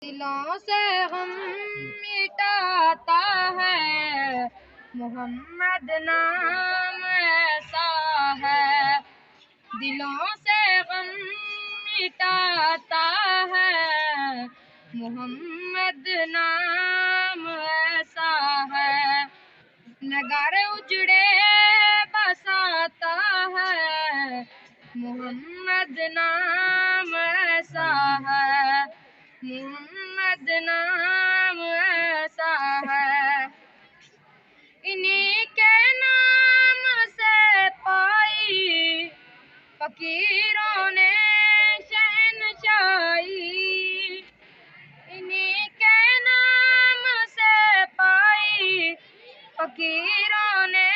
دلوں سے غم مٹاتا ہے محمد نام ایسا ہے، دلوں سے غم مٹاتا ہے محمد نام ایسا ہے، نگار اجڑے بساتا ہے محمد نام ایسا ہے، محمد نام ایسا ہے، انہی کے نام سے پائی فقیروں نے شہنشاہی، انہی کے نام سے پائی فقیروں نے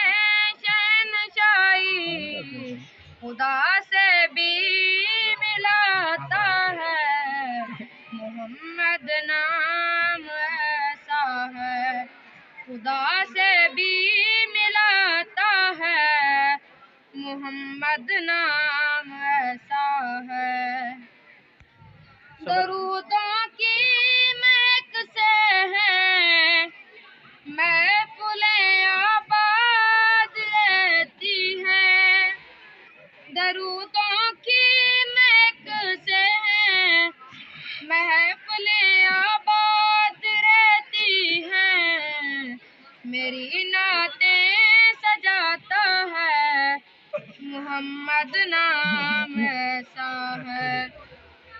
شہنشاہی، خدا سے بھی ملاتا ہے محمد نام ایسا ہے، خدا سے بھی ملاتا ہے محمد نام ایسا ہے، درودوں کی مہک سے ہے محفلیں آباد رہتی ہیں، درودوں کی مہک سے ہے محفلیں آباد رہتی ہیں، میری نعتیں سجاتا ہے محمد نام ایسا ہے،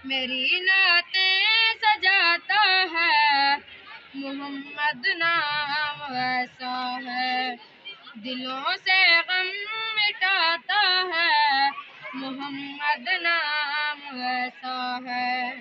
میری نعتیں سجاتا ہے محمد نام ایسا ہے، دلوں سے غم مٹاتا ہے محمد نام ایسا ہے۔